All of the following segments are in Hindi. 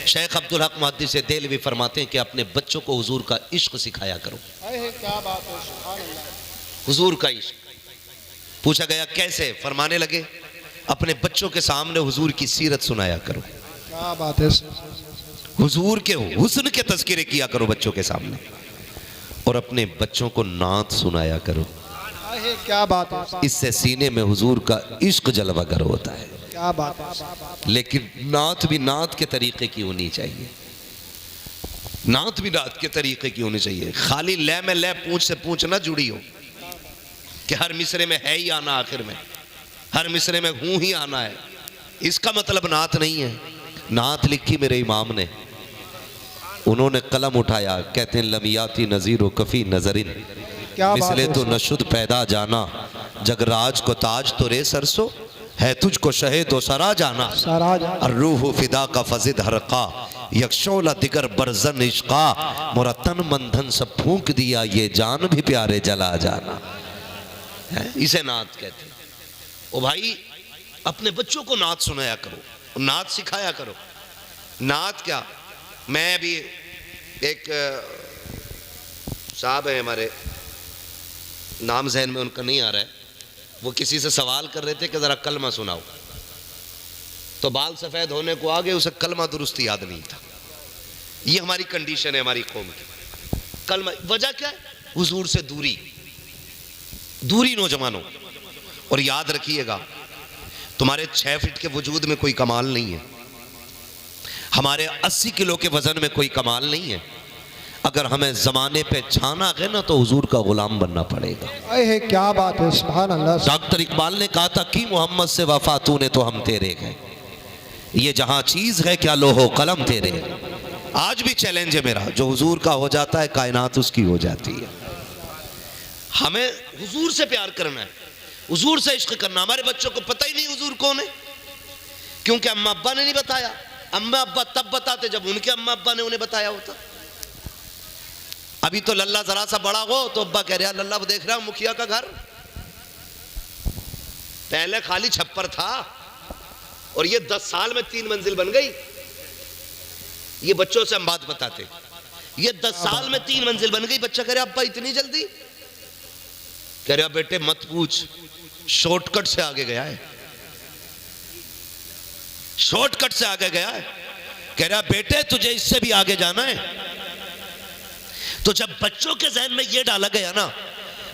शेख अब्दुल हक मुहद्दिस देहलवी फरमाते हैं कि अपने बच्चों को हुजूर का इश्क सिखाया करो। क्या बात है, सुभान अल्लाह। हुजूर का इश्क पूछा गया कैसे? फरमाने लगे अपने बच्चों के सामने हुजूर की सीरत सुनाया करो। क्या बात है, हुजूर के हुस्न के तज़किरे किया करो बच्चों के सामने, और अपने बच्चों को नात सुनाया करो। क्या बात है, इससे सीने में हुजूर का इश्क जलवागर होता है। क्या बात है। लेकिन नात भी नात के तरीके की होनी चाहिए, नात भी नात के तरीके की होनी चाहिए। खाली लै में लै पूंछ से पूंछ ना जुड़ी हो कि हर मिसरे में है ही आना, आखिर में हर मिसरे में हूं ही आना है, इसका मतलब नात नहीं है। नात लिखी मेरे इमाम ने, उन्होंने कलम उठाया, कहते हैं लमियाती नज़ीर कफ़ी नजरिन मिसले तो नशुद पैदा जाना, जगराज को ताज तो रे सरसो है तुझको शहे तो सरा जाना, रूह फिदा का फजिद हरका यक्षोला दिगर बरजन इश्का, मुरतन मंधन सब फूंक दिया ये जान भी प्यारे जला जाना है। इसे नात कहते हैं। ओ भाई, अपने बच्चों को नात सुनाया करो, नात सिखाया करो। नात क्या, मैं अभी एक साहब है हमारे, नाम जहन में उनका नहीं आ रहा है, वो किसी से सवाल कर रहे थे कि ज़रा कलमा सुनाओ, तो बाल सफ़ेद होने को आगे उसे कलमा दुरुस्त याद नहीं था। ये हमारी कंडीशन है हमारी कौम की। कलमा वजह क्या है? हुजूर से दूरी, दूरी नौजवानों। और याद रखिएगा, तुम्हारे 6 फीट के वजूद में कोई कमाल नहीं है, हमारे 80 किलो के वजन में कोई कमाल नहीं है। अगर हमें जमाने पे छाना है ना तो हुजूर का गुलाम बनना पड़ेगा। क्या बात है, सुभान अल्लाह। डॉक्टर इकबाल ने कहा था कि मोहम्मद से वफा तूने तो हम तेरे गए, ये जहां चीज है क्या लोहो कलम तेरे। आज भी चैलेंज है मेरा, जो हुजूर का हो जाता है कायनात उसकी हो जाती है। हमें हुजूर से प्यार करना है, हुजूर से इश्क करना। हमारे बच्चों को पता ही नहीं हुजूर कौन है, क्योंकि अम्मा अब्बा ने नहीं बताया। अम्मा अब्बा तब बताते जब उनके अम्मा अब्बा ने उन्हें बताया होता। अभी तो लल्ला जरा सा बड़ा हो तो अब्बा कह रहा लल्ला वो देख रहा मुखिया का घर, पहले खाली छप्पर था और ये 10 साल में 3 मंजिल बन गई। ये बच्चों से हम बात बताते, ये 10 साल में 3 मंजिल बन गई। बच्चा कह रहा अब्बा इतनी जल्दी? कह रहा बेटे मत पूछ, शॉर्टकट से आगे गया है, शॉर्टकट से आगे गया है। कह रहा बेटे तुझे इससे भी आगे जाना है। तो जब बच्चों के जहन में यह डाला गया ना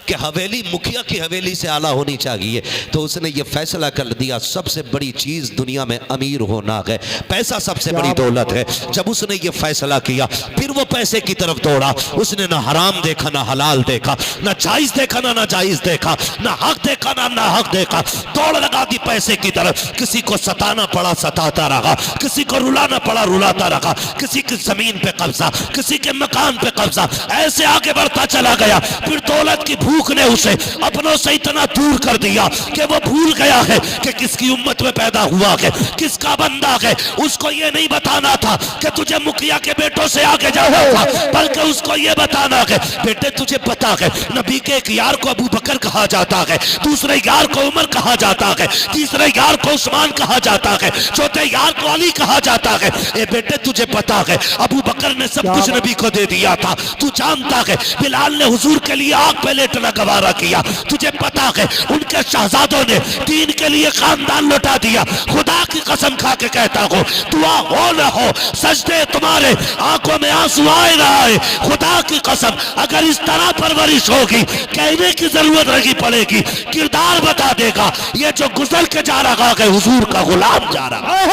कि हवेली मुखिया की हवेली से आला होनी चाहिए, तो उसने ये फैसला कर दिया सबसे बड़ी चीज दुनिया में अमीर होना है, पैसा सबसे बड़ी दौलत है। जब उसने ये फैसला किया फिर वो पैसे की तरफ दौड़ा। उसने ना हराम देखा ना हलाल देखा, ना जायज देखा ना नाजायज देखा, ना हक देखा ना नाहक देखा, दौड़ लगा दी पैसे की तरफ। किसी को सताना पड़ा सताता रहा, किसी को रुलाना पड़ा रुलाता रहा, किसी की जमीन पे कब्जा, किसी के मकान पे कब्जा, ऐसे आगे बढ़ता चला गया। फिर दौलत की भूख ने उसे अपनों से इतना दूर कर दिया कि वो भूल गया है कि किसकी उम्मत में पैदा हुआ है, किसका बंदा है। उसको ये नहीं बताना था कि तुझे मुखिया के बेटों से आगे जाना था, बल्कि उसको ये बताना है बेटे तुझे पता है नबी के एक यार को अबू बकर कहा जाता है, दूसरे यार को उमर कहा जाता है, तीसरे यार को उस्मान कहा जाता है, चौथे यार को अली कहा जाता है। ए बेटे तुझे पता है अबू बकर ने सब कुछ नबी को दे दिया था, तू जानता है बिलाल ने हुजूर के लिए आग पे लेटना गवारा किया, तुझे पता है उनके शहजादों ने दीन के लिए खानदान लौटा दिया। खुदा की कसम खा के कहता हूँ दुआ हो न हो सजदे तुम्हारे आंखों में आंसू आए ना आए, खुदा की कसम अगर इस तरह परवरिश होगी कहने की जरूरत नहीं पड़ेगी, किरदार बता देगा। ये जो गुजर के जा रहा है हुजूर का गुलाम जा रहा है।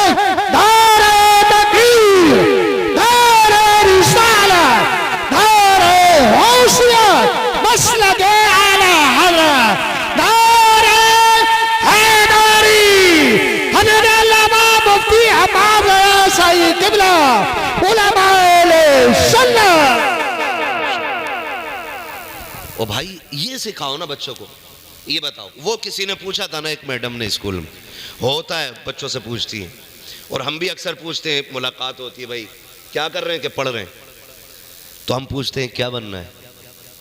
ओ भाई ये सिखाओ ना बच्चों को, ये बताओ। वो किसी ने पूछा था ना, एक मैडम ने स्कूल में, होता है बच्चों से पूछती हैं और हम भी अक्सर पूछते हैं, मुलाकात होती है भाई क्या कर रहे हैं कि पढ़ रहे हैं, तो हम पूछते हैं क्या बनना है,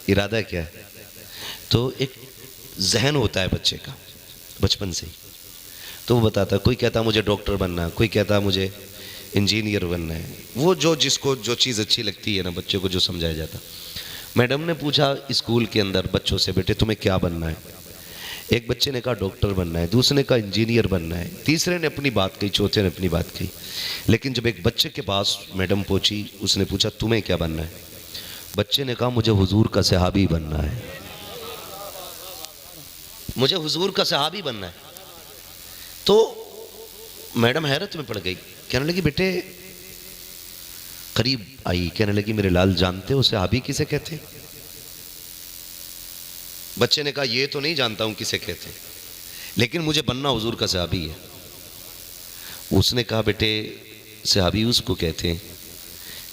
इरादा क्या है। तो एक जहन होता है बच्चे का बचपन से ही, तो वो बताता है, कोई कहता मुझे डॉक्टर बनना है, कोई कहता मुझे इंजीनियर बनना है, वो जो जिसको जो चीज़ अच्छी लगती है ना, बच्चे को जो समझाया जाता। मैडम ने पूछा स्कूल के अंदर बच्चों से, बेटे तुम्हें क्या बनना है? एक बच्चे ने कहा डॉक्टर बनना है, दूसरे ने कहा इंजीनियर बनना है, तीसरे ने अपनी बात कही, चौथे ने अपनी बात कही। लेकिन जब एक बच्चे के पास मैडम पहुंची, उसने पूछा तुम्हें क्या बनना है? बच्चे ने कहा मुझे हुजूर का सहाबी बनना है, मुझे हुजूर का सहाबी बनना है। तो मैडम हैरत में पड़ गई, कहने लगी बेटे, करीब आई, कहने लगी मेरे लाल जानते हो सहाबी किसे कहते? बच्चे ने कहा ये तो नहीं जानता हूं किसे कहते, लेकिन मुझे बनना हुजूर का सहाबी है। उसने कहा बेटे सहाबी उसको कहते हैं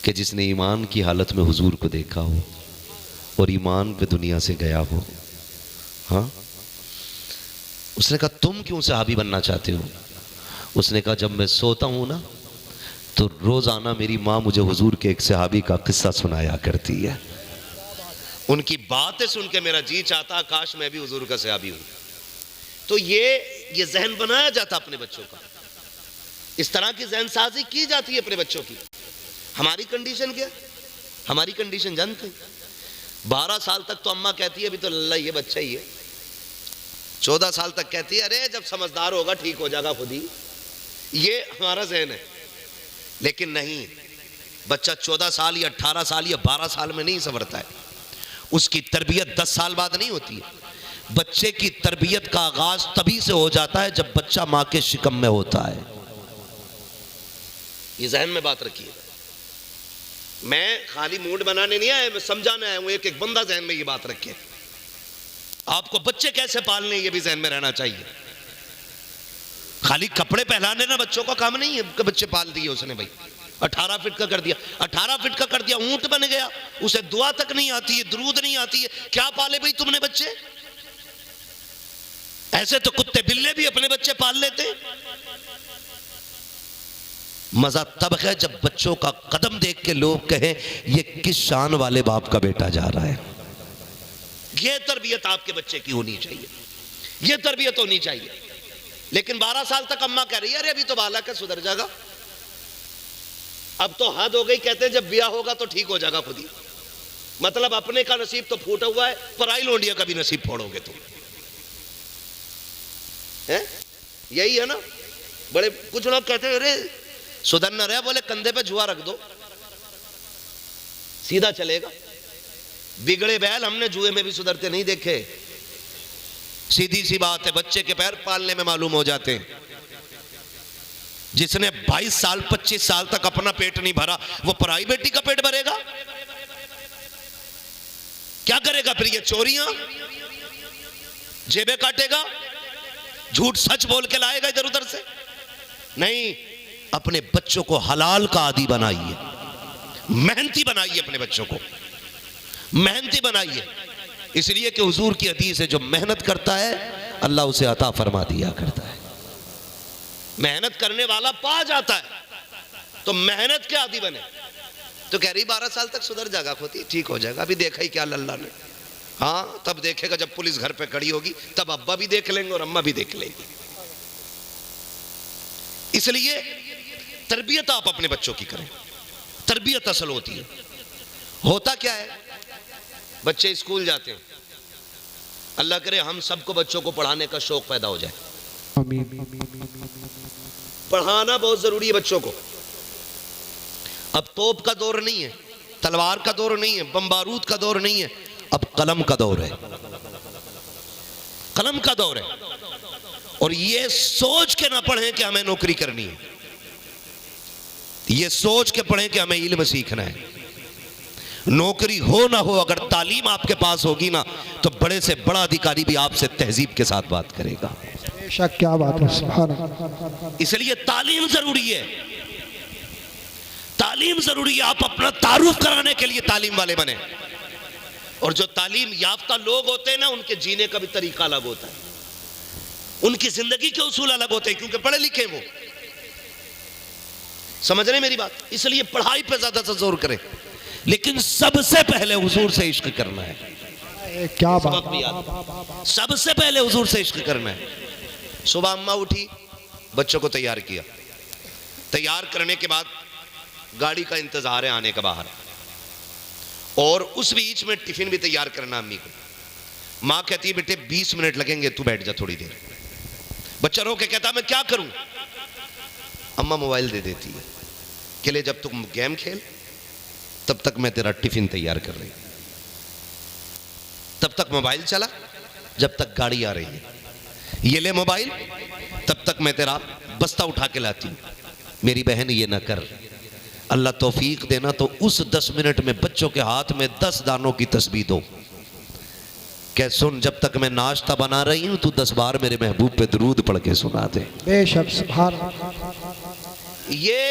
कि जिसने ईमान की हालत में हुजूर को देखा हो और ईमान पे दुनिया से गया हो। हाँ, उसने कहा तुम क्यों सहाबी बनना चाहते हो? उसने कहा जब मैं सोता हूं ना, तो रोजाना मेरी माँ मुझे हुजूर के एक सहाबी का किस्सा सुनाया करती है, उनकी बातें सुन के मेरा जी चाहता काश मैं भी हुजूर का सहाबी हूं। तो ये जहन बनाया जाता अपने बच्चों का, इस तरह की जहन साजी की जाती है अपने बच्चों की। हमारी कंडीशन क्या? हमारी कंडीशन जानते हैं, 12 साल तक तो अम्मा कहती है अभी तो लल्ला ये बच्चा ही है, 14 साल तक कहती है अरे जब समझदार होगा ठीक हो जाएगा खुद ही। ये हमारा जहन है। लेकिन नहीं, बच्चा 14 साल या 18 साल या 12 साल में नहीं संवरता है, उसकी तरबियत 10 साल बाद नहीं होती है। बच्चे की तरबियत का आगाज तभी से हो जाता है जब बच्चा मां के शिकम में होता है। ये जहन में बात रखिए, मैं खाली मूड बनाने नहीं आया, मैं समझाने आया हूं। एक एक बंदा जहन में ये बात रखे। आपको बच्चे कैसे पालने ये भी जहन में रहना चाहिए। खाली कपड़े पहनाने ना बच्चों का काम नहीं है कि बच्चे पाल दिए उसने, भाई 18 फीट का कर दिया, 18 फीट का कर दिया, ऊंट बन गया, उसे दुआ तक नहीं आती है, दुरूद नहीं आती है, क्या पाले भाई तुमने बच्चे? ऐसे तो कुत्ते बिल्ले भी अपने बच्चे पाल लेते। मजा तब है जब बच्चों का कदम देख के लोग कहें ये किस शान वाले बाप का बेटा जा रहा है। ये तरबियत आपके बच्चे की होनी चाहिए, ये तरबियत होनी चाहिए। लेकिन 12 साल तक अम्मा कह रही है अरे अभी तो बालक है सुधर जाएगा, अब तो हद हो गई, कहते हैं जब ब्याह होगा तो ठीक हो जाएगा खुद ही। मतलब अपने का नसीब तो फूटा हुआ है, पराई लोंडिया का भी नसीब फोड़ोगे तुम, है? यही है ना। बड़े कुछ लोग कहते हैं अरे सुधर न रहे, बोले कंधे पे जुआ रख दो सीधा चलेगा। बिगड़े बैल हमने जुए में भी सुधरते नहीं देखे। सीधी सी बात है, बच्चे के पैर पालने में मालूम हो जाते हैं। जिसने 22 साल 25 साल तक अपना पेट नहीं भरा, वो पराई बेटी का पेट भरेगा? क्या करेगा फिर? ये चोरियां, जेबें काटेगा, झूठ सच बोल के लाएगा इधर उधर से? नहीं, अपने बच्चों को हलाल का आदी बनाइए, मेहनती बनाइए, अपने बच्चों को मेहनती बनाइए। इसलिए कि हुजूर की हदीस है जो मेहनत करता है अल्लाह उसे अता फरमा दिया करता है। मेहनत करने वाला पा जाता है, तो मेहनत के आदी बने। तो कह रही 12 साल तक सुधर जाएगा, खुद ठीक हो जाएगा। अभी देखा ही क्या अल्लाह ने। हाँ, तब देखेगा जब पुलिस घर पे खड़ी होगी, तब अब्बा भी देख लेंगे और अम्मा भी देख लेंगे। इसलिए तरबियत आप अपने बच्चों की करें, तरबियत असल होती है। होता क्या है, बच्चे स्कूल जाते हैं, अल्लाह करे हम सबको बच्चों को पढ़ाने का शौक पैदा हो जाए। पढ़ाना बहुत जरूरी है बच्चों को। अब तोप का दौर नहीं है, तलवार का दौर नहीं है, बम बारूद का दौर नहीं है, अब कलम का दौर है। कलम का दौर है। और ये सोच के ना पढ़ें कि हमें नौकरी करनी है, ये सोच के पढ़ें कि हमें इल्म सीखना है। नौकरी हो ना हो, अगर तालीम आपके पास होगी ना, तो बड़े से बड़ा अधिकारी भी आपसे तहजीब के साथ बात करेगा। बेशक, क्या बात है, सुभान अल्लाह। इसलिए तालीम जरूरी है, तालीम जरूरी है। आप अपना तारुफ कराने के लिए तालीम वाले बने। और जो तालीम याफ्ता लोग होते हैं ना, उनके जीने का भी तरीका अलग होता है, उनकी जिंदगी के उसूल अलग होते हैं, क्योंकि पढ़े लिखे वो। समझ रहे मेरी बात? इसलिए पढ़ाई पे ज्यादा से जोर करें, लेकिन सबसे पहले हुजूर से इश्क करना है। क्या बात, सबसे पहले हुजूर से इश्क करना है। सुबह अम्मा उठी, बच्चों को तैयार किया, तैयार करने के बाद गाड़ी का इंतजार है आने का बाहर, और उस बीच में टिफिन भी तैयार करना अम्मी को। माँ कहती है बेटे 20 मिनट लगेंगे, तू बैठ जा थोड़ी देर। बच्चा रो के कहता मैं क्या करूं? अम्मा मोबाइल दे देती है कि ले जब तुम गेम खेल तब तक मैं तेरा टिफिन तैयार कर रही, तब तक मोबाइल चला जब तक गाड़ी आ रही है, ये ले मोबाइल तब तक मैं तेरा बस्ता उठा के लाती हूं। मेरी बहन ये ना कर, अल्लाह तौफीक देना तो उस 10 मिनट में बच्चों के हाथ में 10 दानों की तस्बीह दो। कह सुन, जब तक मैं नाश्ता बना रही हूं तू 10 बार मेरे महबूब पे दरूद पढ़ के सुना दे। बेशक सुभान अल्लाह। ये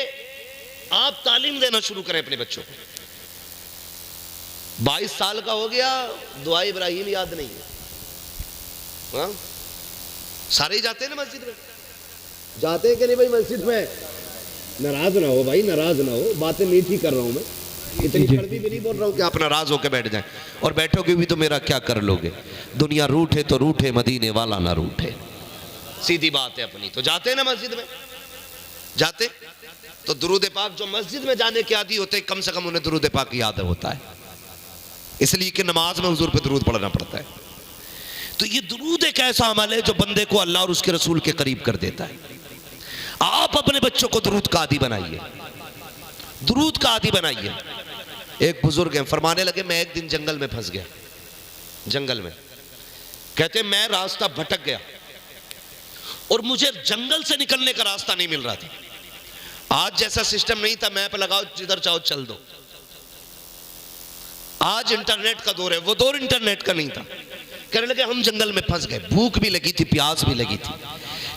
आप तालीम देना शुरू करें अपने बच्चों को। 22 साल का हो गया, दुआ इब्राहिम याद नहीं है। हाँ? सारे ही जाते हैं ना मस्जिद में, जाते हैं कि नहीं भाई मस्जिद में? नाराज ना हो भाई, नाराज ना हो, बातें मीठी कर रहा हूं मैं, इतनी कड़वी भी नहीं बोल रहा हूं कि आप नाराज होकर बैठ जाएं। और बैठोगे भी तो मेरा क्या कर लोगे? दुनिया रूठे तो रूठे, मदीने वाला ना रूठे, सीधी बात है अपनी। तो जाते हैं ना मस्जिद में, जाते तो दुरूद पाक जो मस्जिद में जाने के आदी होते हैं, कम से कम उन्हें दुरूद पाक याद होता है, इसलिए कि नमाज में हुजूर पे दुरूद पढ़ना पड़ता है। तो ये दुरूद एक ऐसा अमल है जो बंदे को अल्लाह और उसके रसूल के करीब कर देता है। आप अपने बच्चों को दुरूद का आदी बनाइए, दुरूद का आदी बनाइए। एक बुजुर्ग हैं, फरमाने लगे मैं एक दिन जंगल में फंस गया। जंगल में कहते मैं रास्ता भटक गया और मुझे जंगल से निकलने का रास्ता नहीं मिल रहा था। आज जैसा सिस्टम नहीं था, मैप लगाओ जिधर चाहो चल दो। आज इंटरनेट का दौर है, वो दौर इंटरनेट का नहीं था। कहने लगे हम जंगल में फंस गए, भूख भी लगी थी, प्यास भी लगी थी।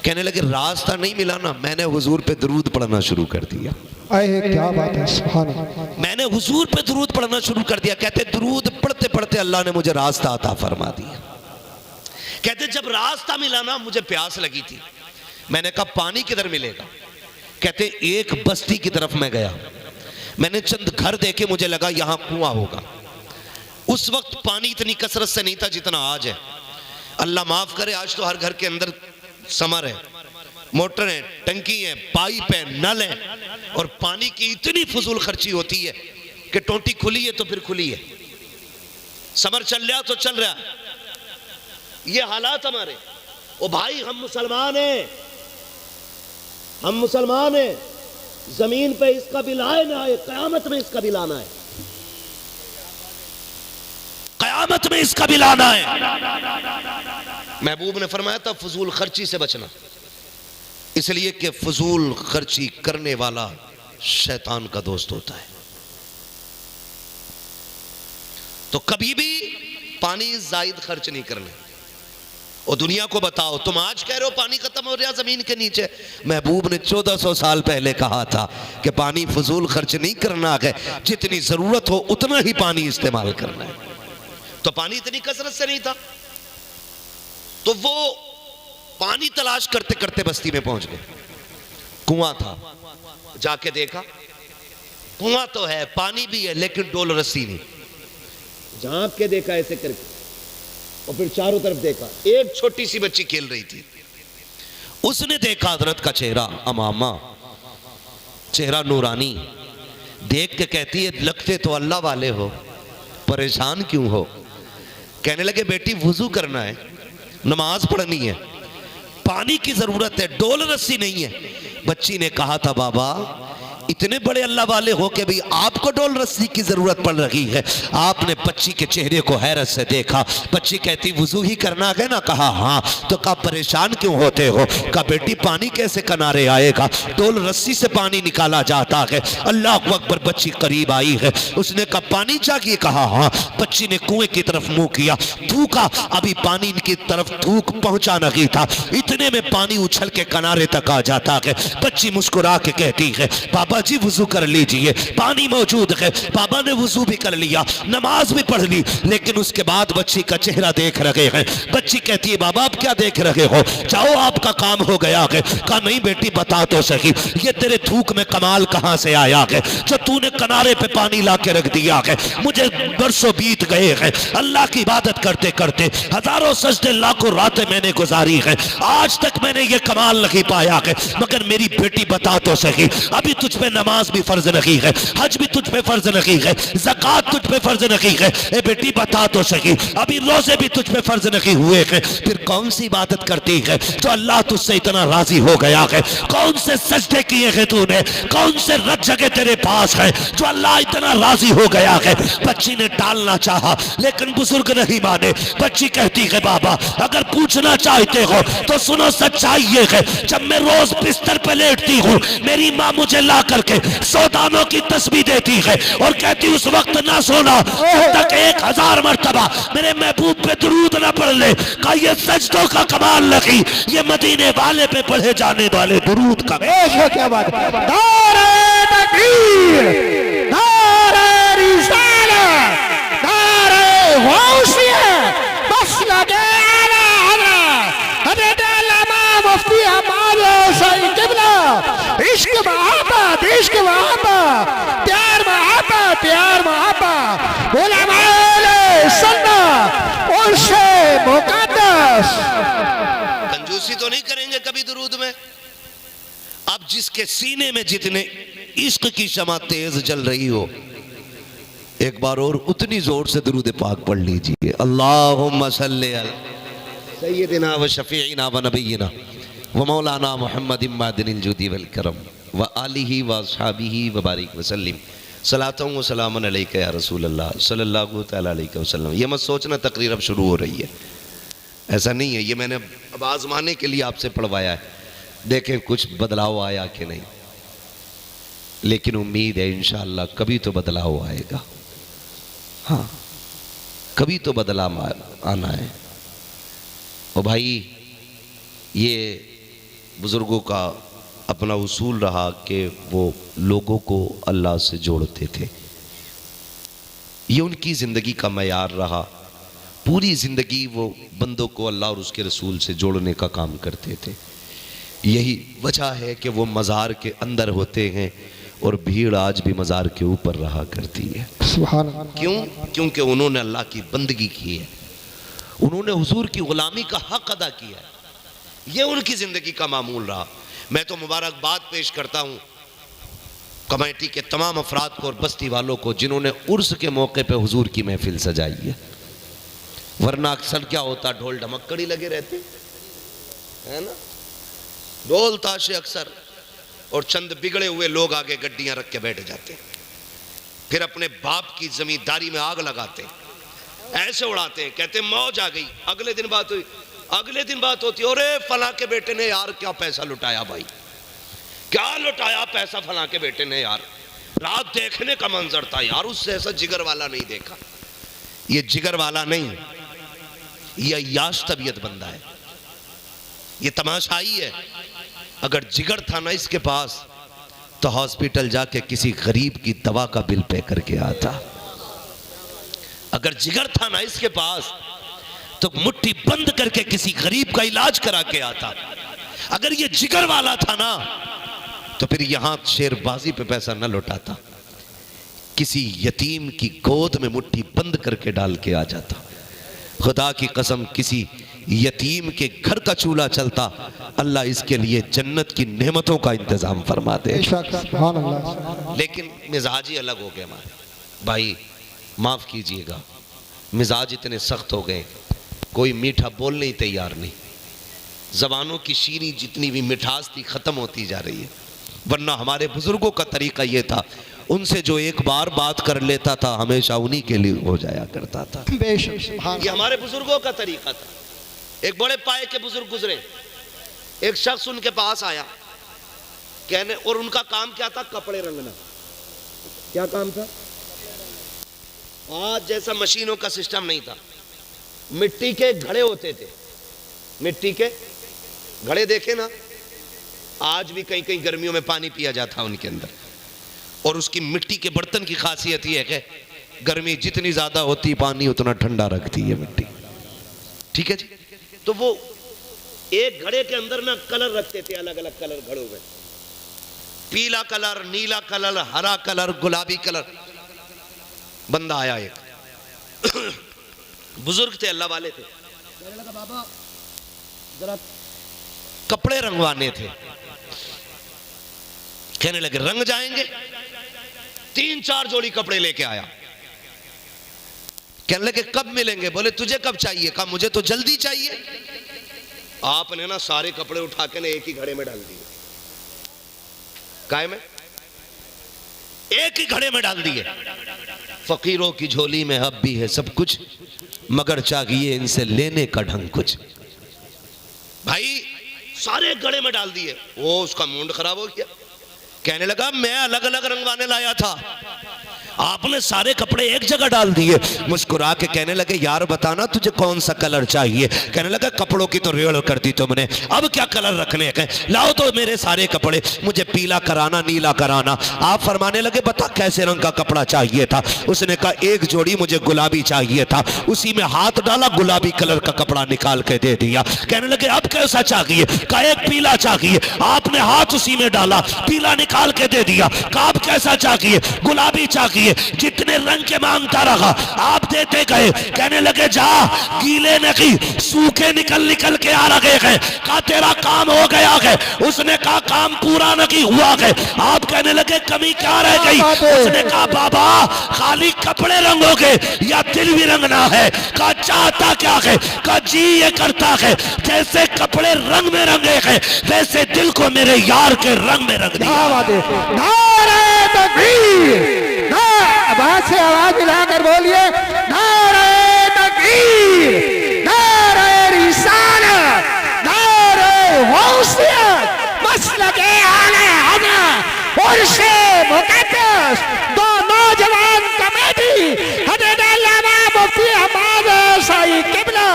कहने लगे रास्ता नहीं मिला ना, मैंने हुजूर पे दुरूद पढ़ना शुरू कर दिया। अरे क्या बात है, सुभान अल्लाह। मैंने हुजूर पे दुरूद पढ़ना शुरू कर दिया। कहते दुरूद पढ़ते पढ़ते अल्लाह ने मुझे रास्ता अता फरमा दिया। कहते जब रास्ता मिला ना, मुझे प्यास लगी थी, मैंने कहा पानी किधर मिलेगा? कहते एक बस्ती की तरफ मैं गया, मैंने चंद घर देखे, मुझे लगा यहां कुआं होगा। उस वक्त पानी इतनी कसरत से नहीं था जितना आज है। अल्लाह माफ करे, आज तो हर घर के अंदर समर है, मोटर है, टंकी है, पाइप है, नल है, और पानी की इतनी फजूल खर्ची होती है कि टोटी खुली है तो फिर खुली है, समर चल रहा तो चल रहा। ये हालात हमारे। ओ भाई हम मुसलमान हैं, हम मुसलमान हैं, जमीन पे इसका बिल आए ना आए, कयामत में इसका बिल आना है, कयामत में इसका बिल आना है। महबूब ने फरमाया था फजूल खर्ची से बचना, इसलिए कि फजूल खर्ची करने वाला शैतान का दोस्त होता है। तो कभी भी पानी जायद खर्च नहीं करना। और दुनिया को बताओ, तुम आज कह रहे हो पानी खत्म हो रहा जमीन के नीचे, महबूब ने 1400 साल पहले कहा था कि पानी फजूल खर्च नहीं करना है, जितनी जरूरत हो उतना ही पानी इस्तेमाल करना है। तो पानी इतनी कसरत से नहीं था, तो वो पानी तलाश करते करते बस्ती में पहुंच गए। कुआं था, जाके देखा कुआं तो है, पानी भी है, लेकिन डोल रस्सी नहीं। झांक के देखा ऐसे करके, और फिर चारों तरफ देखा, एक छोटी सी बच्ची खेल रही थी। उसने देखा हजरत का चेहरा अमामा, चेहरा नूरानी, देख के कहती है लगते तो अल्लाह वाले हो, परेशान क्यों हो? कहने लगे बेटी वुजू करना है, नमाज पढ़नी है, पानी की जरूरत है, डोल रस्सी नहीं है। बच्ची ने कहा था बाबा इतने बड़े अल्लाह वाले हो के भी आपको डोल रस्सी की जरूरत पड़ रही है। आपने बच्ची के चेहरे को हैरत से देखा। बच्ची कहती वुजू ही करना है ना? कहा हाँ। तो कहा परेशान क्यों होते हो? कहा बेटी पानी कैसे किनारे आएगा, डोल रस्सी से पानी निकाला जाता है। अल्लाह अकबर। बच्ची करीब आई है, उसने कहा पानी चाहिए? कहा हाँ। बच्ची ने कुएं की तरफ मुंह किया, थूका, अभी पानी की तरफ थूक पहुंचा नहीं था, इतने में पानी उछल के किनारे तक आ जाता है। बच्ची मुस्कुरा के कहती है बाबा जी वुजू कर लीजिए, पानी मौजूद है। बाबा ने वुजू भी कर लिया, नमाज भी पढ़ ली, लेकिन उसके बाद बच्ची का चेहरा देख रहे हैं। बच्ची कहती है बाबा आप क्या देख रहे हो, जाओ आपका काम हो गया है। कहा नहीं बेटी बता तो सही, ये तेरे थूक में कमाल कहां से आया है जो तूने किनारे पे पानी ला के रख दिया है। मुझे बरसों बीत गए हैं अल्लाह की इबादत करते करते, हजारों सजदे लाखों रातें मैंने गुजारी है, आज तक मैंने ये कमाल नहीं पाया है। मगर मेरी बेटी बता तो सही, अभी तुझ पे नमाज भी फर्ज नहीं है, हज भी तुझ पे फर्ज नहीं है, ज़कात तुझ पे फर्ज नहीं है। ए बेटी बता तो सही, अभी रोजे भी तुझ पे फर्ज नहीं हुए हैं, फिर कौन सी इबादत करती है जो अल्लाह तुझसे इतना राजी हो गया है? कौन से सजदे किए हैं तूने, कौन से रत जगह तेरे पास है जो अल्लाह इतना राजी हो गया है? बच्ची ने टालना चाहा लेकिन बुजुर्ग नहीं माने। बच्ची कहती है बाबा अगर पूछना चाहते हो तो सुनो, सच्चाई ये है जब मैं रोज बिस्तर पे लेटती हूँ मेरी माँ मुझे ला करके 100 दानों की तस्बीह देती है और कहती उस वक्त ना सोना जब तक 1000 मर्तबा मेरे महबूब पे दुरूद ना पढ़ ले। का ये सजदों का कमाल नहीं, ये मदीने वाले पे पढ़े जाने वाले दुरूद का। क्या बात है, नारे तकबीर, नारे रिसालत, नारे गौसिया, बस लगे आला आला, हजरत अल्लामा मुफ्ती हमारे सही किबला, इश्क मोहब्बत, इश्क मोहब्बत, प्यार मोहब्बत, प्यार मोहब्बत, उलमाए सुन्नत, उनसे मुकद्दस। कंजूसी तो नहीं करेंगे कभी दुरूद में। अब जिसके सीने में जितने इश्क की शमा तेज जल रही हो, एक बार और उतनी जोर से दुरूद पाक पढ़ लीजिए। अल्लाहुम्मा सल्ली अला सय्यिदिना व शफीइना व नबीना व मौलाना मुहम्मद इम्मादिनिल जुदी वल करम व आलिही व अस्हाबिही व बारिक वसल्लिम सलातों व सलामन अलैका या रसूल अल्लाह सल्लल्लाहु तआला अलैहि वसल्लम। ये मत सोचना तकरीर अब शुरू हो रही है, ऐसा नहीं है। ये मैंने अब आजमाने के लिए आपसे पढ़वाया है, देखें कुछ बदलाव आया कि नहीं। लेकिन उम्मीद है इंशाअल्लाह कभी तो बदलाव आएगा। हाँ, कभी तो बदलाव आना है। और भाई ये बुजुर्गों का अपना उसूल रहा कि वो लोगों को अल्लाह से जोड़ते थे, ये उनकी ज़िंदगी का मयार रहा। पूरी ज़िंदगी वो बंदों को अल्लाह और उसके रसूल से जोड़ने का काम करते थे। यही वजह है कि वो मज़ार के अंदर होते हैं और भीड़ आज भी मज़ार के ऊपर रहा करती है। सुभान अल्लाह। क्यों? क्योंकि उन्होंने अल्लाह की बंदगी की है, उन्होंने हुजूर की गुलामी का हक अदा किया है। ये उनकी ज़िंदगी का मामूल रहा। मैं तो मुबारकबाद पेश करता हूँ कमेटी के तमाम अफराद को और बस्ती वालों को जिन्होंने उर्स के मौके पे हुजूर की महफिल सजाई है। वरना अक्सर क्या होता, ढोल ढमक्कड़ी लगे रहते है ना, ढोल ताशे अक्सर, और चंद बिगड़े हुए लोग आगे गड्डियां रख के बैठ जाते, फिर अपने बाप की जमींदारी में आग लगाते, ऐसे उड़ाते हैं, कहते मौज आ गई। अगले दिन बात हुई, अगले दिन बात होती, अरे फला के बेटे ने यार क्या पैसा लुटाया भाई, क्या लुटाया पैसा फला के बेटे ने यार, रात देखने का मंजर था यार, उससे ऐसा जिगर वाला नहीं देखा। ये जिगर वाला नहीं, ये अय्याश तबीयत बंदा है, ये तमाशाई है। अगर जिगर था ना इसके पास तो हॉस्पिटल जाके किसी गरीब की दवा का बिल पे करके आता। अगर जिगर था ना इसके पास तो मुट्ठी बंद करके किसी गरीब का इलाज करा के आता। अगर ये जिगर वाला था ना तो फिर यहां शेरबाजी पे पैसा न लौटाता, किसी यतीम की गोद में मुट्ठी बंद करके डाल के आ जाता। खुदा की कसम किसी यतीम के घर का चूल्हा चलता, अल्लाह इसके लिए जन्नत की नेमतों का इंतजाम फरमा दे। लेकिन मिजाज ही अलग हो गए हमारे भाई, माफ कीजिएगा, मिजाज इतने सख्त हो गए, कोई मीठा बोलने ही तैयार नहीं। जबानों की शीरी जितनी भी मिठास थी खत्म होती जा रही है। वरना हमारे बुजुर्गों का तरीका यह था, उनसे जो एक बार बात कर लेता था हमेशा उन्हीं के लिए हो जाया करता था। ये हमारे बुजुर्गों का तरीका था। एक बड़े पाए के बुजुर्ग गुजरे, एक शख्स उनके पास आया कहने, और उनका काम क्या था, कपड़े रंगना। क्या काम था? आज जैसा मशीनों का सिस्टम नहीं था, मिट्टी के घड़े होते थे, मिट्टी के घड़े देखे ना, आज भी कहीं कहीं गर्मियों में पानी पिया जाता उनके अंदर, और उसकी मिट्टी के बर्तन की खासियत यह है कि गर्मी जितनी ज्यादा होती पानी उतना ठंडा रखती है मिट्टी। ठीक है जी। तो वो एक घड़े के अंदर ना कलर रखते थे, अलग अलग कलर घड़ों में, पीला कलर, नीला कलर, हरा कलर, गुलाबी कलर। बंदा आया एक बुजुर्ग थे, अल्लाह वाले थे, बाबा जरा कपड़े रंगवाने थे। कहने लगे रंग जाएंगे। 3-4 जोड़ी कपड़े लेके आया। कहने लगे कब मिलेंगे? बोले तुझे कब चाहिए? कहा मुझे तो जल्दी चाहिए। आपने ना सारे कपड़े उठा के ना एक ही घड़े में डाल दिए। काय में? एक ही घड़े में डाल दिए। फकीरों की झोली में अब भी है सब कुछ, मगर चाहिए इनसे लेने का ढंग कुछ। भाई सारे घड़े में डाल दिए। वो उसका मूड खराब हो गया। कहने लगा मैं अलग अलग रंगवाने लाया था, आपने सारे कपड़े एक जगह डाल दिए। मुस्कुरा के कहने लगे यार बताना तुझे कौन सा कलर चाहिए? कहने लगा कपड़ों की तो रेड़ कर दी तुमने, अब क्या कलर रखने हैं? लाओ तो मेरे सारे कपड़े, मुझे पीला कराना, नीला कराना। आप फरमाने लगे बता कैसे रंग का कपड़ा चाहिए था? उसने कहा एक जोड़ी मुझे गुलाबी चाहिए था। उसी में हाथ डाला, गुलाबी कलर का कपड़ा निकाल के दे दिया। कहने लगे अब कैसा चाहिए? कहा एक पीला चाहिए। आपने हाथ उसी में डाला, पीला निकाल के दे दिया। कहा अब कैसा चाहिए? गुलाबी चाहिए। जितने रंग के मांगता रहा आप देते गए। कहने लगे जा गीले नहीं सूखे निकल निकल के आ रहे हैं। कहा तेरा काम हो गया है। उसने कहा काम पूरा नहीं हुआ है। आप कहने लगे कमी क्या रह गई? उसने कहा बाबा खाली कपड़े रंगोगे या दिल भी रंगना है? कहा चाहता क्या है? कहा जी ये करता है जैसे कपड़े रंग में रंगे हैं वैसे दिल को मेरे यार के रंग में रंग दिया। नारे तकबीर, आवाज से आवाज मिलाकर बोलिए नारे तकबीर, नारे रिसालत, नारे गौसियत, मसलके आले हज़रत उर्से मुक़द्दस, दो नौजवान कमेटी हज़रत अल्लामा मुफ्ती हमाद साईं किबला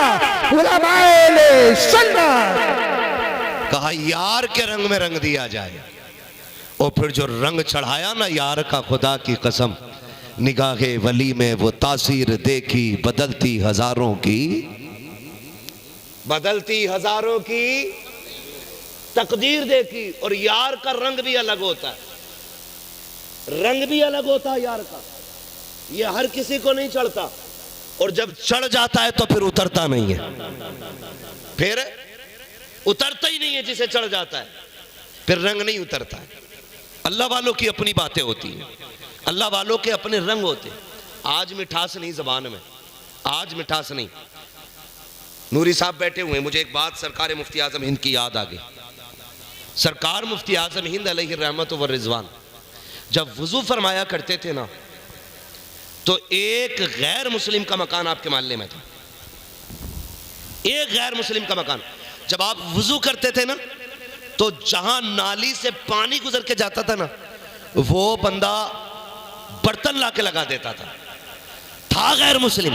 उलमाए सुन्नत। कहा यार के रंग में रंग दिया जाए। और फिर जो रंग चढ़ाया ना यार का, खुदा की कसम निगाहे वली में वो तासीर देखी बदलती हजारों की, बदलती हजारों की तकदीर देखी। और यार का रंग भी अलग होता है, रंग भी अलग होता है यार का। ये हर किसी को नहीं चढ़ता, और जब चढ़ जाता है तो फिर उतरता नहीं है, फिर उतरता ही नहीं है। जिसे चढ़ जाता है फिर रंग नहीं उतरता है। अल्लाह वालों की अपनी बातें होती हैं, अल्लाह वालों के अपने रंग होते। आज मिठास नहीं जबान में, आज मिठास नहीं। नूरी साहब बैठे हुए, मुझे एक बात सरकार मुफ्ती आजम हिंद की याद आ गई। सरकार मुफ्ती आजम हिंद अलैहि रहमत व रिजवान जब वुजू फरमाया करते थे ना, तो एक गैर मुस्लिम का मकान आपके मोहल्ले में था। एक गैर मुस्लिम का मकान, जब आप वुजू करते थे ना तो जहां नाली से पानी गुजर के जाता था ना, वो बंदा बर्तन ला के लगा देता था गैर मुस्लिम,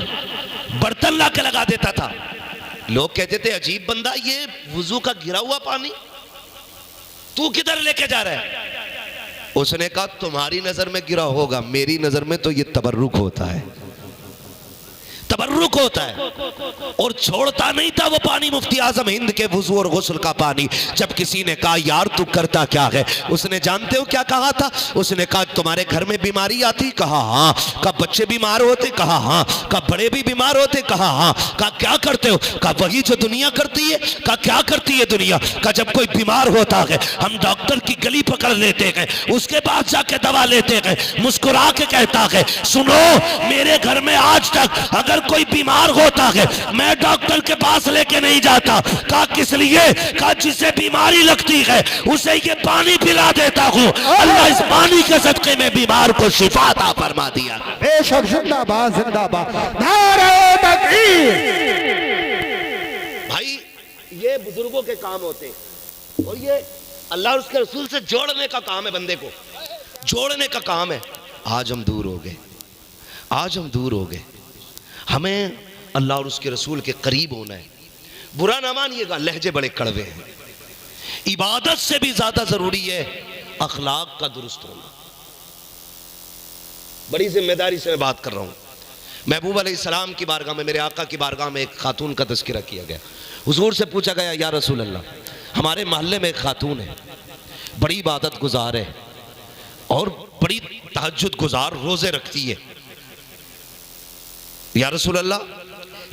बर्तन ला के लगा देता था। लोग कहते थे अजीब बंदा, ये वुजू का गिरा हुआ पानी तू किधर लेके जा रहा है? उसने कहा तुम्हारी नजर में गिरा होगा, मेरी नजर में तो ये तबर्रुक होता है, तबर्रुक होता है। और छोड़ता नहीं था वो पानी मुफ्ती आजम हिंद के वुजू और गुस्ल का पानी। जब किसी ने कहा यार तू करता क्या है, उसने जानते हो क्या कहा था? उसने कहा तुम्हारे घर में बीमारी आती? कहा हाँ। कब बच्चे बीमार होते? कहा हाँ। कब बड़े भी बीमार होते? कहा हाँ। कहा क्या करते हो? कहा वही जो दुनिया करती है। कहा क्या करती है दुनिया? कहा जब कोई बीमार होता है हम डॉक्टर की गली पकड़ लेते हैं, उसके बाद जाके दवा लेते हैं। मुस्कुरा के कहता है सुनो मेरे घर में आज तक अगर कोई बीमार होता है मैं डॉक्टर के पास लेके नहीं जाता। कहा किस लिए? कहा जिसे बीमारी लगती है उसे ये पानी पिला देता हूँ, अल्लाह इस पानी के सदके में बीमार को शिफा अता फरमा दिया। बेशक जिंदाबाद जिंदाबाद, नारे तकबीर। भाई ये बुजुर्गों के काम होते हैं, और ये अल्लाह और उसके रसूल से जोड़ने का काम है, बंदे को जोड़ने का काम है। आज हम दूर हो गए, आज हम दूर हो गए। हमें अल्लाह और उसके रसूल के करीब होना है। बुरा ना मानिएगा, लहजे बड़े कड़वे हैं। इबादत से भी ज्यादा जरूरी है अखलाक का दुरुस्त होना। बड़ी जिम्मेदारी से मैं बात कर रहा हूँ। महबूब अलैहिस्सलाम की बारगाह में, मेरे आका की बारगाह में एक खातून का तज़किरा किया गया। हुजूर से पूछा गया, या रसूल अल्लाह, हमारे मोहल्ले में एक खातून है, बड़ी इबादत गुजार है और बड़ी तहज्जुद गुजार, रोजे रखती है, या रसूल अल्लाह,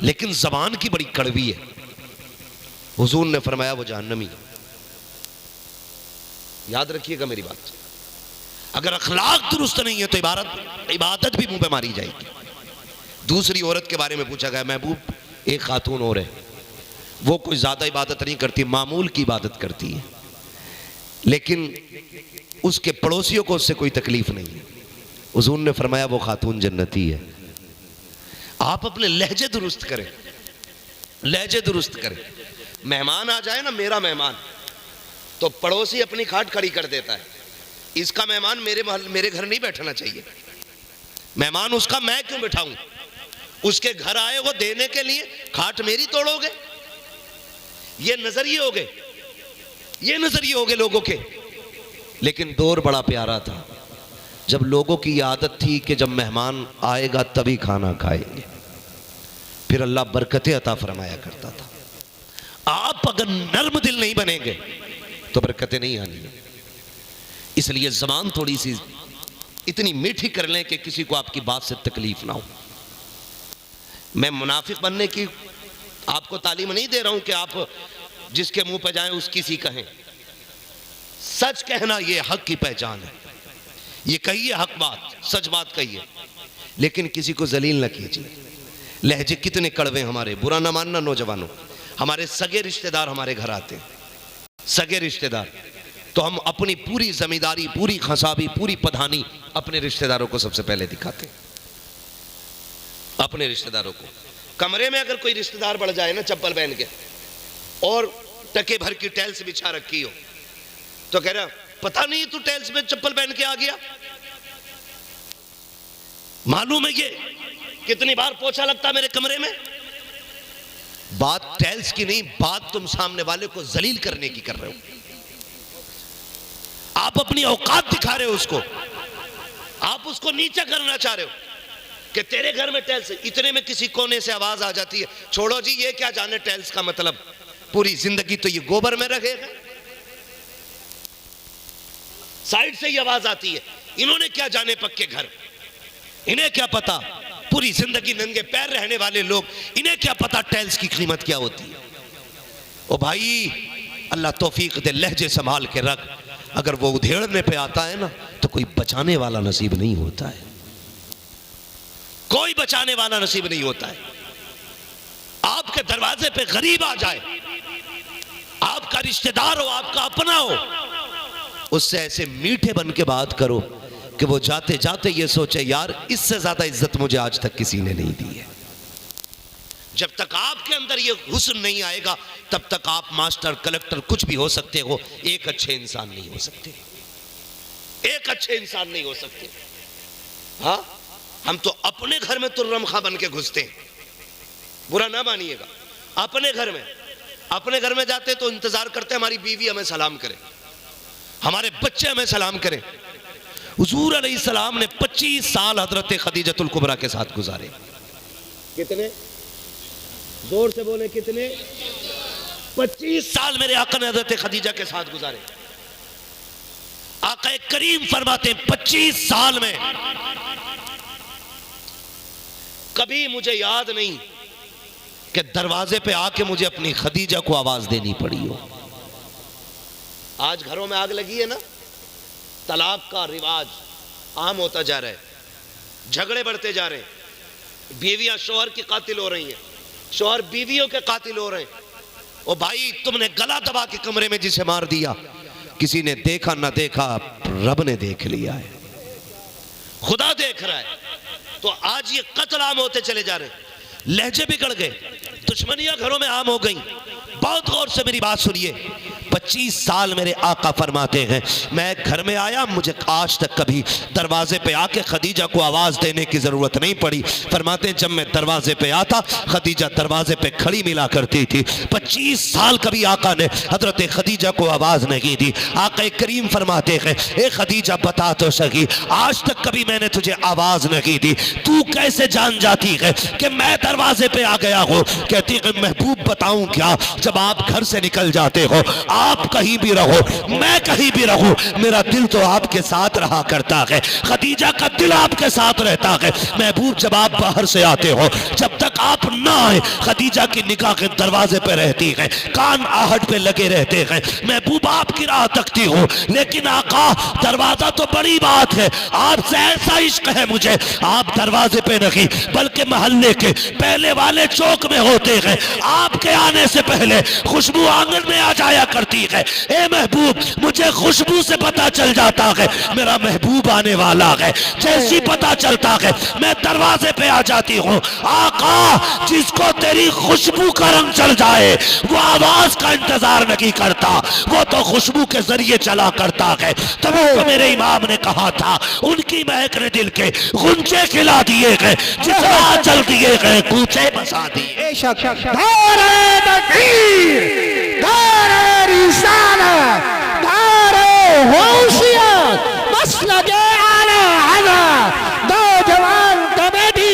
लेकिन जबान की बड़ी कड़वी है। हुजूर ने फरमाया वो जहन्नमी है। याद रखिएगा मेरी बात, अगर अखलाक दुरुस्त नहीं है तो इबादत भी मुंह पे मारी जाएगी। दूसरी औरत के बारे में पूछा गया, महबूब एक खातून और है, वो कोई ज्यादा इबादत नहीं करती, मामूल की इबादत करती है, लेकिन उसके पड़ोसियों को उससे कोई तकलीफ नहीं है। हुजूर ने फरमाया वो खातून जन्नती है। आप अपने लहजे दुरुस्त करें, लहजे दुरुस्त करें। मेहमान आ जाए ना, मेरा मेहमान, तो पड़ोसी अपनी खाट खड़ी कर देता है, इसका मेहमान मेरे घर नहीं बैठना चाहिए, मेहमान उसका मैं क्यों बिठाऊं, उसके घर आए वो देने के लिए, खाट मेरी तोड़ोगे? ये नजरिए हो गए, ये नजरिए हो गए लोगों के। लेकिन दौर बड़ा प्यारा था, जब लोगों की आदत थी कि जब मेहमान आएगा तभी खाना खाएंगे, फिर अल्लाह बरकतें अता फरमाया करता था। आप अगर नर्म दिल नहीं बनेंगे तो बरकतें नहीं आनी है। इसलिए ज़बान थोड़ी सी इतनी मीठी कर लें कि किसी को आपकी बात से तकलीफ ना हो। मैं मुनाफिक बनने की आपको तालीम नहीं दे रहा हूं कि आप जिसके मुंह पर जाएं उसकी सी कहें। सच कहना यह हक की पहचान है। ये कहिए हक बात, सच बात कहिए, लेकिन किसी को जलील न कीजिए। लहजे कितने कड़वे हमारे, बुरा ना मानना नौजवानों। हमारे सगे रिश्तेदार हमारे घर आते हैं, सगे रिश्तेदार, तो हम अपनी पूरी जमींदारी, पूरी खसाबी, पूरी पधानी अपने रिश्तेदारों को सबसे पहले दिखाते हैं। अपने रिश्तेदारों को कमरे में अगर कोई रिश्तेदार बढ़ जाए ना चप्पल पहन के और टके भर की टाइल्स बिछा रखी हो, तो कह रहा पता नहीं तू टाइल्स में चप्पल पहन के आ गया, मालूम है ये कितनी बार पोछा लगता मेरे कमरे में। बात टाइल्स की नहीं, बात तुम सामने वाले को जलील करने की कर रहे हो। आप अपनी औकात दिखा रहे हो उसको, आप उसको नीचा करना चाह रहे हो कि तेरे घर में टाइल्स है। इतने में किसी कोने से आवाज आ जाती है, छोड़ो जी ये क्या जाने टाइल्स का मतलब, पूरी जिंदगी तो ये गोबर में रहेगा। साइड से ही आवाज आती है, इन्होंने क्या जाने पक्के घर, इन्हें क्या पता, पूरी जिंदगी नंगे पैर रहने वाले लोग, इन्हें क्या पता टाइल्स की कीमत क्या होती है। ओ भाई अल्लाह तौफीक दे, लहजे संभाल के रख। अगर वो उधेड़ने पे आता है ना तो कोई बचाने वाला नसीब नहीं होता है, कोई बचाने वाला नसीब नहीं होता है। आपके दरवाजे पे गरीब आ जाए, आपका रिश्तेदार हो, आपका अपना हो, उससे ऐसे मीठे बन के बात करो कि वो जाते जाते ये सोचे यार इससे ज्यादा इज्जत मुझे आज तक किसी ने नहीं दी है। जब तक आपके अंदर ये हुस्न नहीं आएगा तब तक आप मास्टर कलेक्टर कुछ भी हो सकते हो, एक अच्छे इंसान नहीं हो सकते, एक अच्छे इंसान नहीं हो सकते। हाँ, हम तो अपने घर में तुर्रम खां बन के घुसते हैं, बुरा ना मानिएगा। अपने घर में जाते तो इंतजार करते हमारी बीवी हमें सलाम करे, हमारे बच्चे हमें सलाम करें। हुजूर अलैहिस्सलाम ने 25 साल हजरत खदीजतुल कुबरा के साथ गुजारे। कितने? जोर से बोले कितने? 25 साल मेरे आका ने हजरत खदीजा के साथ गुजारे। आका करीम फरमाते हैं 25 साल में कभी मुझे याद नहीं कि दरवाजे पे आके मुझे अपनी खदीजा को आवाज देनी पड़ी हो। आज घरों में आग लगी है ना, तलाक का रिवाज आम होता जा रहा है, झगड़े बढ़ते जा रहे हैं, बीवियां शौहर की कातिल हो रही हैं, शौहर बीवियों के कातिल हो रहे हैं। ओ भाई तुमने गला दबा के कमरे में जिसे मार दिया, किसी ने देखा ना देखा, रब ने देख लिया है, खुदा देख रहा है। तो आज ये कत्ल आम होते चले जा रहे हैं, लहजे बिगड़ गए, दुश्मनियां घरों में आम हो गई। बहुत गौर से मेरी बात सुनिए, 25 साल मेरे आका फरमाते हैं मैं घर में आया, मुझे आज तक कभी दरवाजे पे आके खदीजा को आवाज़ देने की ज़रूरत नहीं पड़ी। फरमाते हैं जब मैं दरवाजे पे आता खदीजा दरवाजे पे खड़ी मिला करती थी। 25 साल कभी आका ने हजरत खदीजा को आवाज़ नहीं दी। आका करीम फरमाते हैं ए खदीजा बता तो सही, आज तक कभी मैंने तुझे आवाज़ नहीं दी, तू कैसे जान जाती है कि मैं दरवाजे पे आ गया हूँ? कहती है महबूब बताऊं क्या, जब आप घर से निकल जाते हो, आप कहीं भी रहो, मैं कहीं भी रहूं, मेरा दिल तो आपके साथ रहा करता है। खदीजा का दिल आपके साथ रहता है। महबूब जब आप बाहर से आते हो, जब तक आप ना आए खदीजा की निगाह के दरवाजे पे रहती है, कान आहट पे लगे रहते हैं। महबूब आपकी राह तकती हो, लेकिन आका दरवाजा तो बड़ी बात है, आपसे ऐसा इश्क है मुझे, आप दरवाजे पे नहीं बल्कि मोहल्ले के पहले वाले चौक में होते हैं। आपके आने से पहले खुशबू आंगन में आ जाया करती है। ए महबूब मुझे खुशबू से पता चल जाता है मेरा महबूब आने वाला है। जैसी पता चलता है मैं दरवाजे पे आ जाती हूँ। आका जिसको तेरी खुशबू का रंग चल जाए वो आवाज का इंतजार नहीं करता, वो तो खुशबू के जरिए चला करता है। तभी तो मेरे इमाम ने कहा था उनकी महक ने दिल के गुंजे खिला दिए गए, जितना चल दिए गए कूचे बसा दिए। बेशक नारे तकबीर, नारे रिसालत, नारे होशियत, मसलके आला हज़रत, नौजवान कमेटी,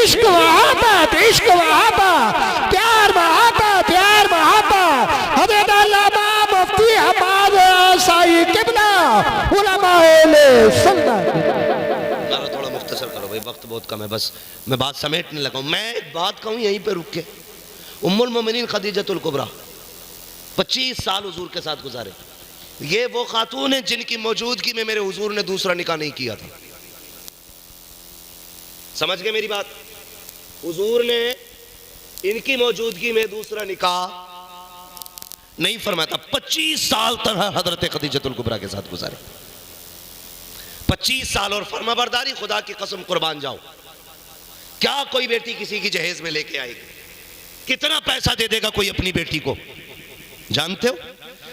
इश्क मोहब्बत, इश्क मोहब्बत, प्यार मोहब्बत, प्यार मोहब्बत, हज़रत अल्लामा मुफ्ती हमाद साई किबला उलमाए सुन्नत। थोड़ा मुख्तसर करो भाई, वक्त बहुत कम है, बस मैं बात समेटने लगा हूं। मैं एक बात कहूं यहीं पे रुक के, उम्मुल मोमिनीन खदीजतुल कुबरा 25 साल हुजूर के साथ गुजारे। ये वो खातून है जिनकी मौजूदगी में मेरे हुजूर ने दूसरा निकाह नहीं किया था। समझ गए मेरी बात? हुजूर ने इनकी मौजूदगी में दूसरा निकाह नहीं फरमाया था। 25 साल तक हजरत खदीजतुल कुबरा के साथ गुजारे, 25 साल। और फरमाबरदारी खुदा की कसम कुर्बान जाओ, क्या कोई बेटी किसी की जहेज में लेके आएगी? कितना पैसा दे देगा कोई अपनी बेटी को? जानते हो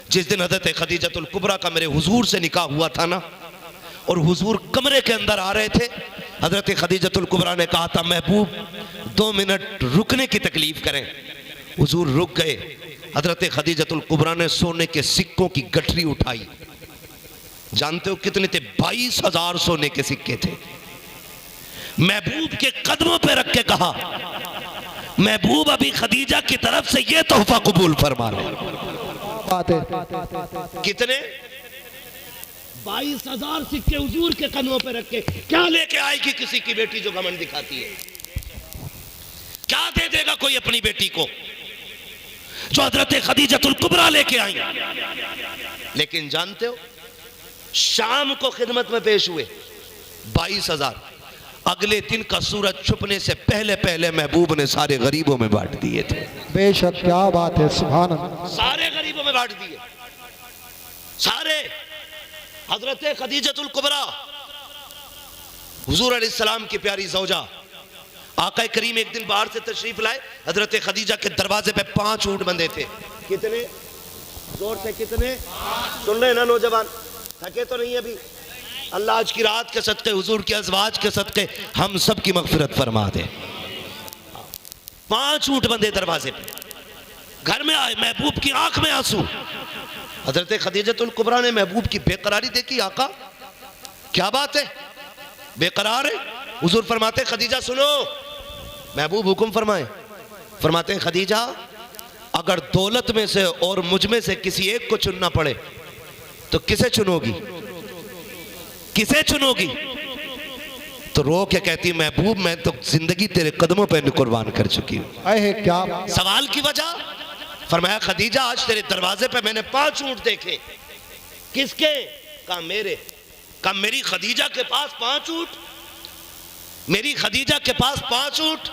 जिस दिन हजरत खदीजतुल कुबरा का मेरे हुजूर से निकाह हुआ था ना, और हुजूर कमरे के अंदर आ रहे थे, हजरत खदीजतुल कुबरा ने कहा था महबूब 2 मिनट रुकने की तकलीफ करें। हुजूर रुक गए। हजरत खदीजतुल कुबरा ने सोने के सिक्कों की गठरी उठाई। जानते हो कितने थे? 22,000 सोने के सिक्के थे। महबूब के कदमों पे रख के कहा महबूब अभी खदीजा की तरफ से ये तोहफा कबूल फरमा लो। कितने? 22,000 सिक्के हुजूर के कदमों पे रख के। क्या लेके आएगी किसी की बेटी जो घमंड दिखाती है? क्या दे देगा कोई अपनी बेटी को जो हजरत खदीजतुल कुबरा लेके आई? लेकिन जानते हो शाम को खिदमत में पेश हुए 22,000। अगले दिन का सूरज छुपने से पहले पहले महबूब ने सारे गरीबों में बांट दिए थे। बेशक क्या बात है, सुभान अल्लाह। सारे गरीबों में बांट दिए, सारे। हजरत खदीजतुल कुबरा हुजूर अलैहिस्सलाम की प्यारी ज़ौजा, आका करीम एक दिन बाहर से तशरीफ लाए। हजरत खदीजा के दरवाजे पे 5 ऊंट बंधे थे। कितने? जोर से कितने? सुन रहे ना नौजवान? थके तो नहीं अभी? अल्लाह आज की रात के सदके, हुजूर के अज़वाज के सदके हम सब की मग़फ़िरत फरमा दे। 5 ऊंट बंधे दरवाजे पे। घर में आए, महबूब की आंख में आंसू। हजरत खदीजतुल कुबरा ने महबूब की बेकरारी देखी। आका क्या बात है, बेकरार है? हुजूर फरमाते खदीजा सुनो। महबूब हुक्म फरमाए। फरमाते हैं खदीजा अगर दौलत में से और मुझ में से किसी एक को चुनना पड़े तो किसे चुनोगी? किसे चुनोगी? तो रो के कहती महबूब मैं तो जिंदगी तेरे कदमों पर कुर्बान कर चुकी हूं। क्या सवाल की वजह? फरमाया खदीजा आज तेरे दरवाजे पे मैंने 5 ऊंट देखे। किसके? कहा मेरे। कहा मेरी खदीजा के पास 5 ऊंट? मेरी खदीजा के पास 5 ऊंट?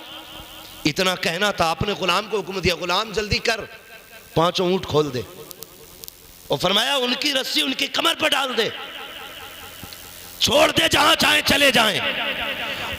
इतना कहना था, आपने गुलाम को हुक्म दिया गुलाम जल्दी कर 5 ऊंट खोल दे, और फरमाया उनकी रस्सी उनकी कमर पर डाल दे। छोड़ दे, जहां चाहे चले जाएं।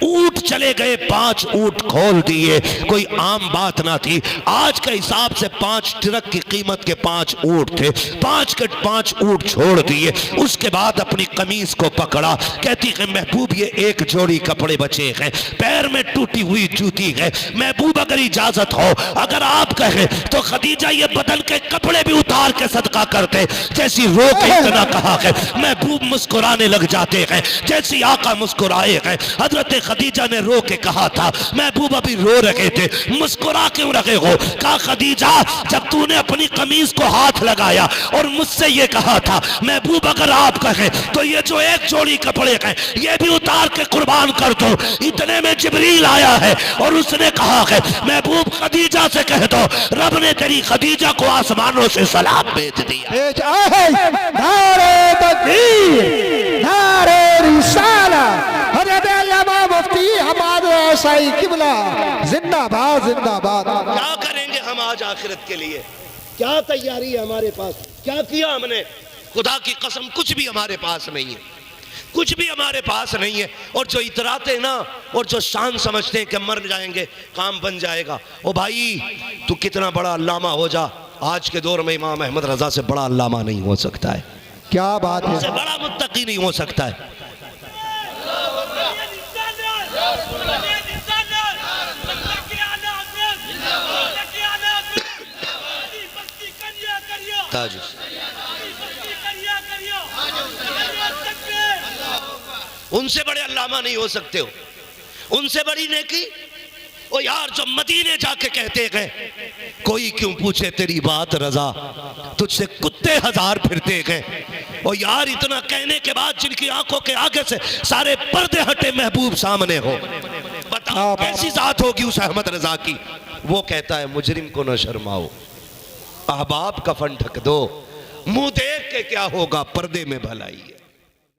ऊंट चले गए, 5 ऊंट खोल दिए, कोई आम बात ना थी। आज के हिसाब से 5 ट्रक की कीमत के 5 ऊंट थे। 5 के 5 ऊंट छोड़ दिए। उसके बाद अपनी कमीज को पकड़ा, कहती है महबूब ये एक जोड़ी कपड़े बचे हैं, पैर में टूटी हुई जूती है। महबूब अगर इजाजत हो, अगर आप कहें तो खदीजा ये बदन के कपड़े भी उतार के सदका करते। जैसी रो के इतना कहा है, महबूब मुस्कुराने लग जाते हैं। जैसी आका मुस्कुराए हैं, हजरत खदीजा ने रो के कहा था, महबूब अभी रो रहे थे, मुस्कुरा क्यों रहे हो? कहा खदीजा जब तूने अपनी कमीज को हाथ लगाया और मुझसे ये कहा था महबूब अगर आप कहें तो ये जो एक जोड़ी कपड़े हैं ये भी उतार के कुर्बान कर दो। इतने में जिब्रील आया है और उसने कहा है महबूब खदीजा से कह दो रब ने तेरी खदीजा को आसमानों से सलाम भेज दिया। नारे तकबीर, नारे रिसाला, हज़रत अल्लामा मुफ्ती हमारे ऐसाई किबला जिंदाबाद जिंदाबाद। क्या करेंगे हम आज आखिरत के लिए? क्या तैयारी है हमारे पास? क्या किया हमने? खुदा की कसम कुछ भी हमारे पास नहीं है, कुछ भी हमारे पास नहीं है। और जो इतराते ना और जो शान समझते हैं कि मर जाएंगे काम बन जाएगा, ओ भाई तू कितना बड़ा अल्लामा हो जा, आज के दौर में इमाम अहमद रजा से बड़ा अल्लामा नहीं हो सकता है, क्या बात है, उससे बड़ा मुत्तकी नहीं हो सकता है। उनसे बड़े अल्लामा नहीं हो सकते हो, उनसे बड़ी नेकी। ओ यार जो मदीने जाके कहते गए कोई क्यों पूछे तेरी बात रजा, तुझसे कुत्ते 1000 फिरते गए। ओ यार इतना कहने के बाद जिनकी आंखों के आगे से सारे पर्दे हटे, महबूब सामने हो, बताओ कैसी जात होगी उस अहमद रजा की। वो कहता है मुजरिम को न शर्माओ, अहबाब कफन ढक दो, मुंह देख के क्या होगा पर्दे में भलाई है।